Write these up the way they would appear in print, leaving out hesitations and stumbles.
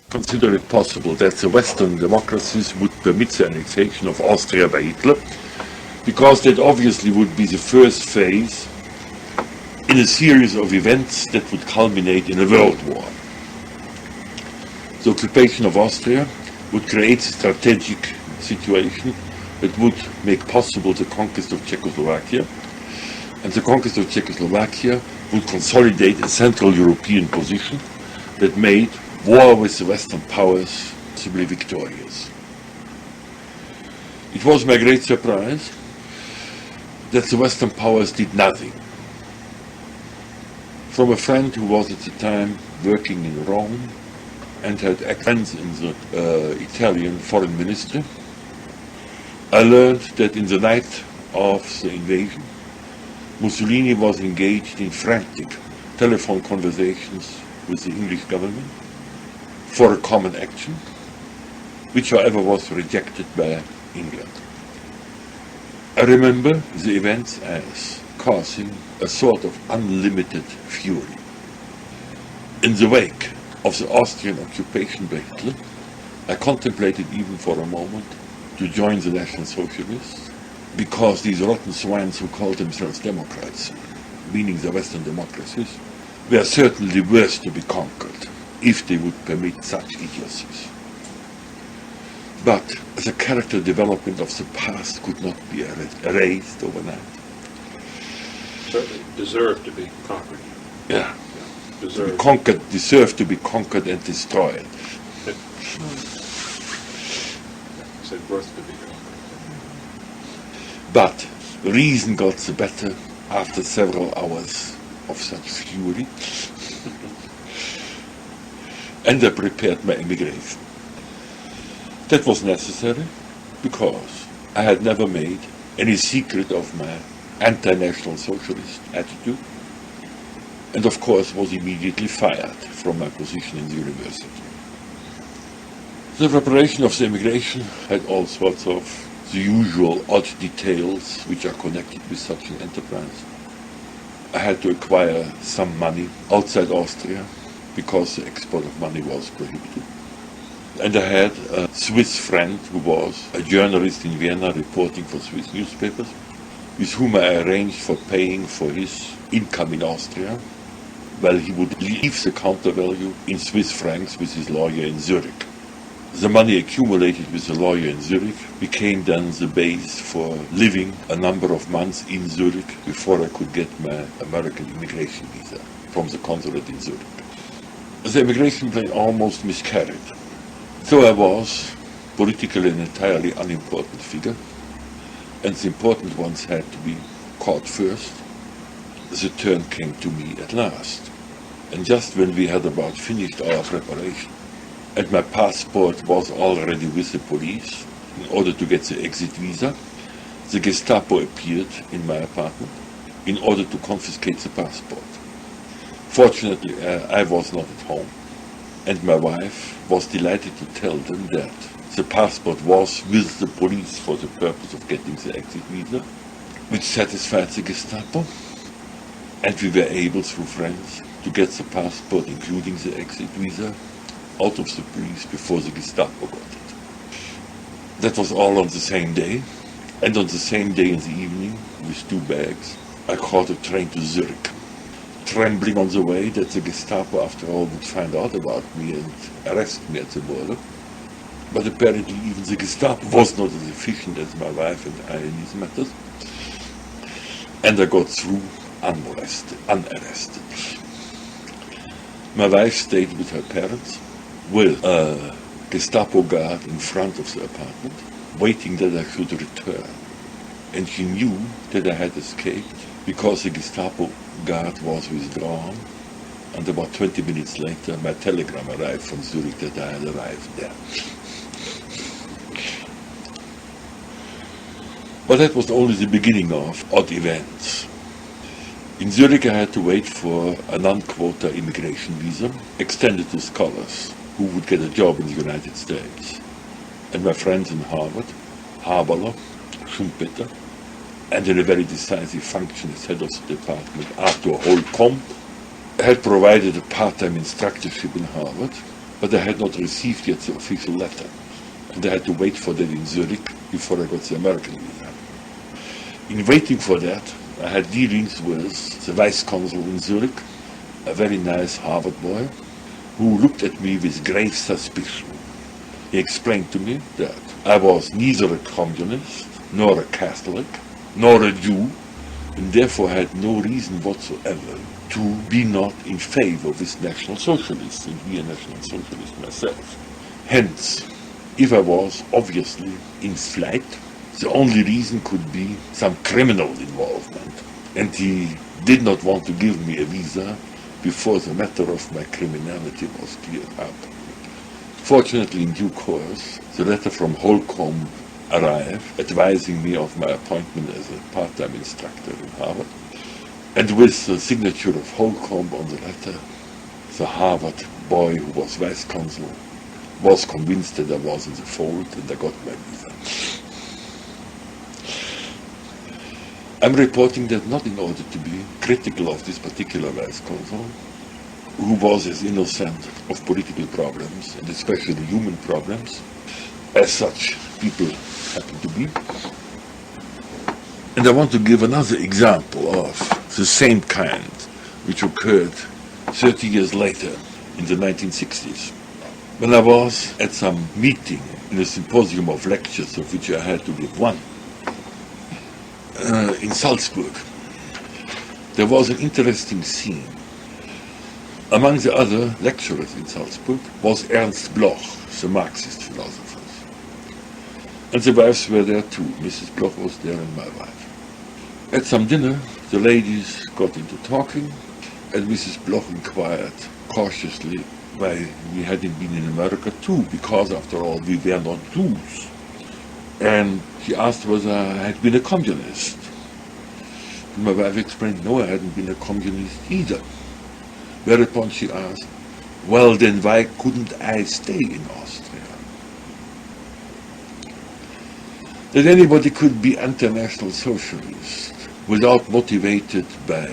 consider it possible that the Western democracies would permit the annexation of Austria by Hitler, because that obviously would be the first phase in a series of events that would culminate in a world war. The occupation of Austria would create a strategic situation that would make possible the conquest of Czechoslovakia, and the conquest of Czechoslovakia would consolidate a Central European position that made war with the Western powers possibly victorious. It was my great surprise that the Western powers did nothing. From a friend who was at the time working in Rome and had friends in the Italian foreign ministry, I learned that in the night of the invasion, Mussolini was engaged in frantic telephone conversations with the English government for a common action, which however was rejected by England. I remember the events as causing a sort of unlimited fury. In the wake of the Austrian occupation by Hitler, I contemplated even for a moment to join the National Socialists, because these rotten swines who called themselves democrats, meaning the Western democracies, were certainly worse to be conquered if they would permit such idiocies. But the character development of the past could not be erased overnight. Certainly deserved to be conquered. Yeah. Deserved. Deserved to be conquered and destroyed. Said worth to be conquered. But reason got the better after several hours of such fury, and I prepared my emigration. That was necessary because I had never made any secret of my anti-national socialist attitude, and of course was immediately fired from my position in the university. The preparation of the emigration had all sorts of the usual odd details which are connected with such an enterprise. I had to acquire some money outside Austria because the export of money was prohibited. And I had a Swiss friend who was a journalist in Vienna reporting for Swiss newspapers, with whom I arranged for paying for his income in Austria, while he would leave the counter value in Swiss francs with his lawyer in Zurich. The money accumulated with the lawyer in Zurich became then the base for living a number of months in Zurich before I could get my American immigration visa from the consulate in Zurich. The immigration plan almost miscarried. So I was politically an entirely unimportant figure, and the important ones had to be caught first. The turn came to me at last, and just when we had about finished our preparation, and my passport was already with the police in order to get the exit visa, the Gestapo appeared in my apartment in order to confiscate the passport. Fortunately, I was not at home, and my wife was delighted to tell them that the passport was with the police for the purpose of getting the exit visa, which satisfied the Gestapo, and we were able, through friends, to get the passport, including the exit visa, out of the police before the Gestapo got it. That was all on the same day, and on the same day in the evening, with 2 bags, I caught a train to Zurich, trembling on the way that the Gestapo after all would find out about me and arrest me at the border. But apparently even the Gestapo was not as efficient as my wife and I in these matters, and I got through unarrested. My wife stayed with her parents, with a Gestapo guard in front of the apartment, waiting that I should return. And she knew that I had escaped because the Gestapo guard was withdrawn, and about 20 minutes later my telegram arrived from Zurich that I had arrived there. But that was only the beginning of odd events. In Zurich I had to wait for a non-quota immigration visa extended to scholars who would get a job in the United States. And my friends in Harvard, Haberler, Schumpeter, and in a very decisive function as head of the department, Arthur Holcomb, had provided a part-time instructorship in Harvard, but I had not received yet the official letter, and I had to wait for that in Zurich before I got the American visa. In waiting for that, I had dealings with the vice consul in Zurich, a very nice Harvard boy, who looked at me with grave suspicion. He explained to me that I was neither a communist, nor a Catholic, nor a Jew, and therefore had no reason whatsoever to be not in favor with National Socialists and be a National Socialist myself. Hence, if I was obviously in flight, the only reason could be some criminal involvement, and he did not want to give me a visa before the matter of my criminality was cleared up. Fortunately, in due course, the letter from Holcomb arrived, advising me of my appointment as a part-time instructor in Harvard. And with the signature of Holcomb on the letter, the Harvard boy who was vice consul was convinced that I was in the fold, and I got my visa. I'm reporting that not in order to be critical of this particular vice consul, who was as innocent of political problems, and especially human problems, as such people happen to be. And I want to give another example of the same kind, which occurred 30 years later, in the 1960s, when I was at some meeting in a symposium of lectures, of which I had to give one, in Salzburg. There was an interesting scene. Among the other lecturers in Salzburg was Ernst Bloch, the Marxist philosopher. And the wives were there too. Mrs. Bloch was there and my wife. At some dinner, the ladies got into talking, and Mrs. Bloch inquired cautiously why we hadn't been in America too, because after all we were not Jews. And she asked whether I had been a communist. And my wife explained, no, I hadn't been a communist either. Whereupon she asked, well, then why couldn't I stay in Austria? That anybody could be anti-national socialist without motivated by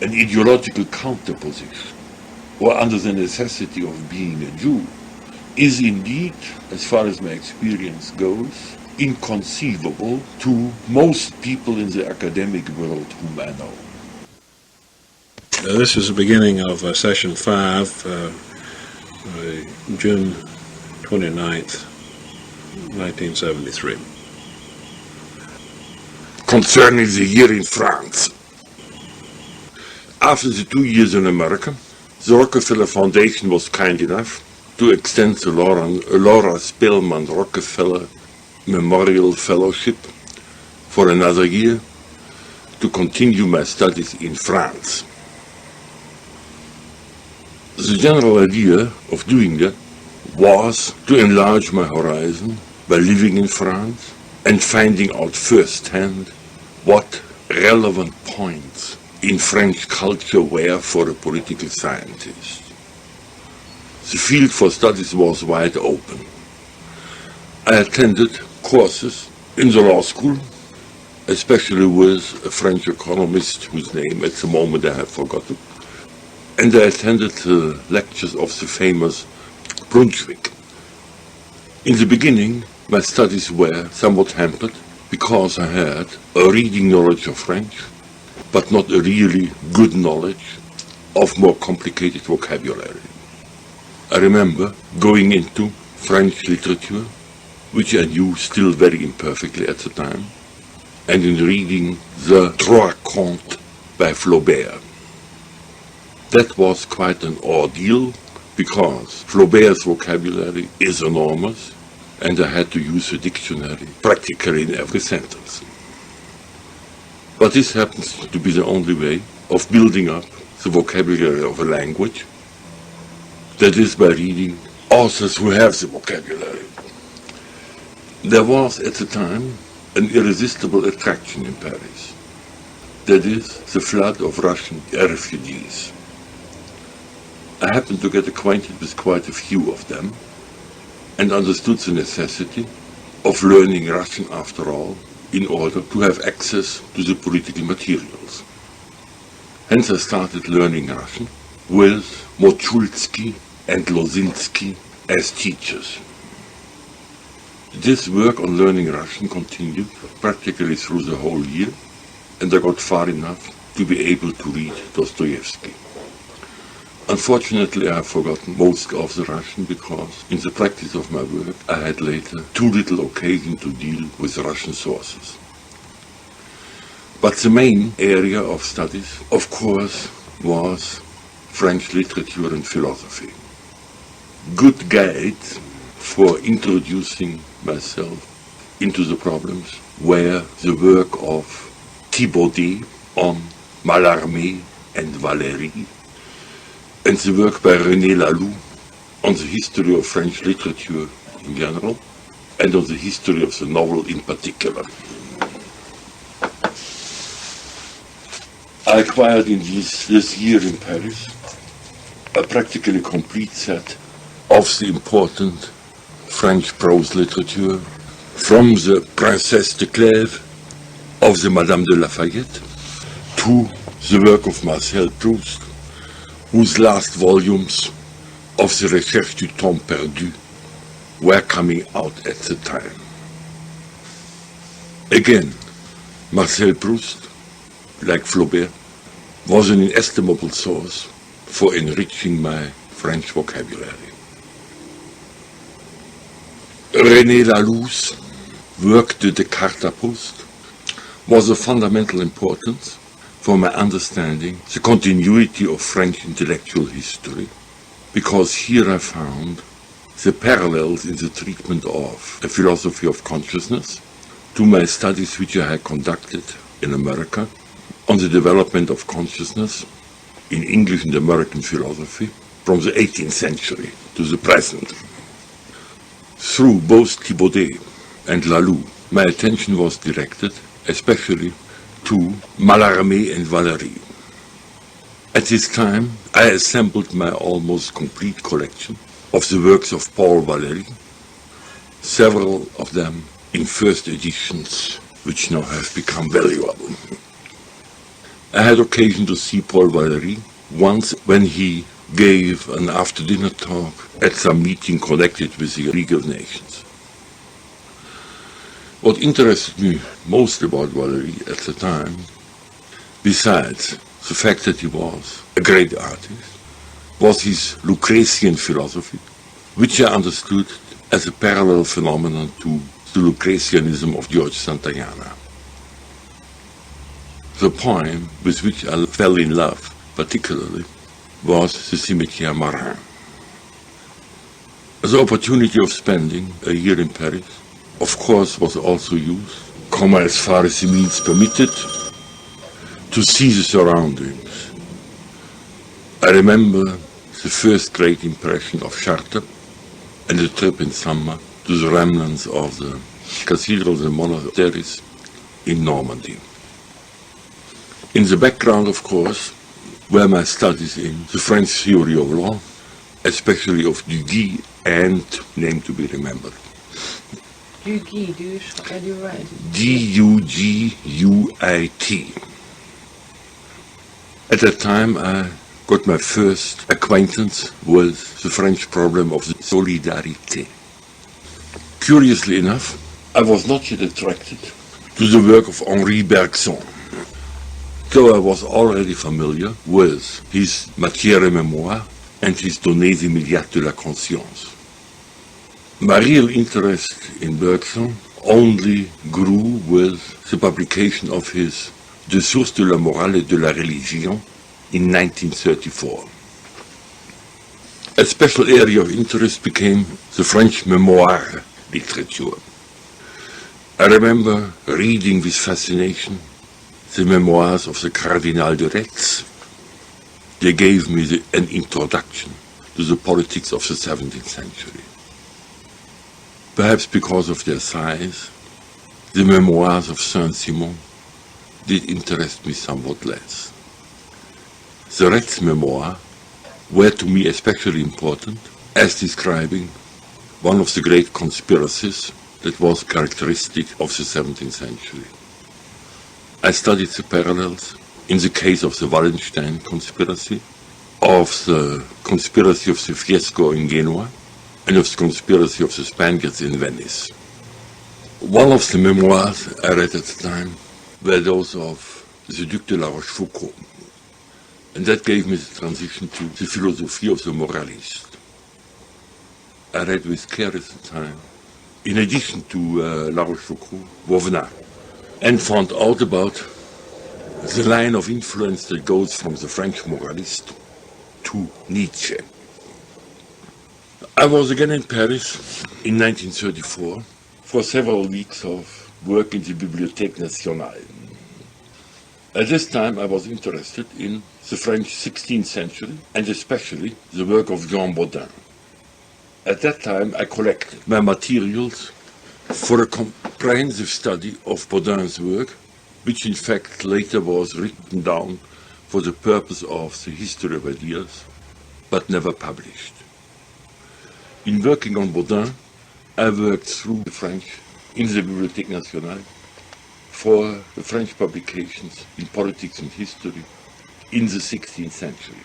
an ideological counterposition or under the necessity of being a Jew is indeed, as far as my experience goes, inconceivable to most people in the academic world whom I know. This is the beginning of session 5, June 29th, 1973. Concerning the year in France. After the 2 years in America, the Rockefeller Foundation was kind enough to extend the Laura Spelman Rockefeller Memorial Fellowship for another year to continue my studies in France. The general idea of doing that was to enlarge my horizon by living in France and finding out firsthand what relevant points in French culture were for a political scientist. The field for studies was wide open. I attended courses in the law school, especially with a French economist whose name at the moment I have forgotten, and I attended the lectures of the famous Brunswick. In the beginning, my studies were somewhat hampered because I had a reading knowledge of French, but not a really good knowledge of more complicated vocabulary. I remember going into French literature, which I knew still very imperfectly at the time, and in reading the Trois Contes by Flaubert. That was quite an ordeal, because Flaubert's vocabulary is enormous, and I had to use a dictionary practically in every sentence. But this happens to be the only way of building up the vocabulary of a language, that is by reading authors who have the vocabulary. There was at the time an irresistible attraction in Paris, that is the flood of Russian refugees. I happened to get acquainted with quite a few of them and understood the necessity of learning Russian after all in order to have access to the political materials. Hence I started learning Russian with Mochulsky and Lozinski as teachers. This work on learning Russian continued practically through the whole year, and I got far enough to be able to read Dostoevsky. Unfortunately, I have forgotten most of the Russian because in the practice of my work I had later too little occasion to deal with Russian sources. But the main area of studies, of course, was French literature and philosophy. Good guide for introducing myself into the problems were the work of Thibaudet on Mallarmé and Valéry, and the work by René Laloux on the history of French literature in general, and on the history of the novel in particular. I acquired in this year in Paris a practically complete set of the important French prose literature, from the Princesse de Clèves of the Madame de Lafayette to the work of Marcel Proust, whose last volumes of the Recherche du Temps Perdu were coming out at the time. Again, Marcel Proust, like Flaubert, was an inestimable source for enriching my French vocabulary. René Laloux's work de Descartes was of fundamental importance for my understanding the continuity of French intellectual history, because here I found the parallels in the treatment of a philosophy of consciousness to my studies which I had conducted in America on the development of consciousness in English and American philosophy from the 18th century to the present. Through both Thibaudet and Laloux, my attention was directed especially to Mallarmé and Valéry. At this time, I assembled my almost complete collection of the works of Paul Valéry, several of them in first editions, which now have become valuable. I had occasion to see Paul Valéry once when he gave an after-dinner talk at some meeting connected with the League of Nations. What interested me most about Valéry at the time, besides the fact that he was a great artist, was his Lucretian philosophy, which I understood as a parallel phenomenon to the Lucretianism of George Santayana. The poem with which I fell in love particularly was the Cimetière Marin. The opportunity of spending a year in Paris, of course, was also used, as far as the means permitted, to see the surroundings. I remember the first great impression of Chartres and the trip in summer to the remnants of the cathedrals and monasteries in Normandy. In the background, of course, were my studies in the French theory of law, especially of Duguay and, name to be remembered, Duguay, do you write? D-U-G-U-I-T. At that time I got my first acquaintance with the French problem of the solidarité. Curiously enough, I was not yet attracted to the work of Henri Bergson, though I was already familiar with his Matière et Mémoire and his Données immédiates de la conscience. My real interest in Bergson only grew with the publication of his De source de la morale et de la religion in 1934. A special area of interest became the French memoire literature. I remember reading with fascination the memoirs of the Cardinal de Retz. They gave me an introduction to the politics of the 17th century. Perhaps because of their size, the memoirs of Saint-Simon did interest me somewhat less. The Retz memoirs were to me especially important as describing one of the great conspiracies that was characteristic of the 17th century. I studied the parallels in the case of the Wallenstein conspiracy, of the conspiracy of the fiasco in Genoa and of the conspiracy of the Spaniards in Venice. One of the memoirs I read at the time were those of the Duc de la Rochefoucauld, and that gave me the transition to the philosophy of the moralist. I read with care at the time, in addition to La Rochefoucauld, Voegelin, and found out about the line of influence that goes from the French moralist to Nietzsche. I was again in Paris in 1934 for several weeks of work in the Bibliothèque Nationale. At this time I was interested in the French 16th century and especially the work of Jean Bodin. At that time I collected my materials for a comprehensive study of Bodin's work, which in fact later was written down for the purpose of the history of ideas, but never published. In working on Bodin, I worked through the French in the Bibliothèque Nationale for the French publications in politics and history in the 16th century.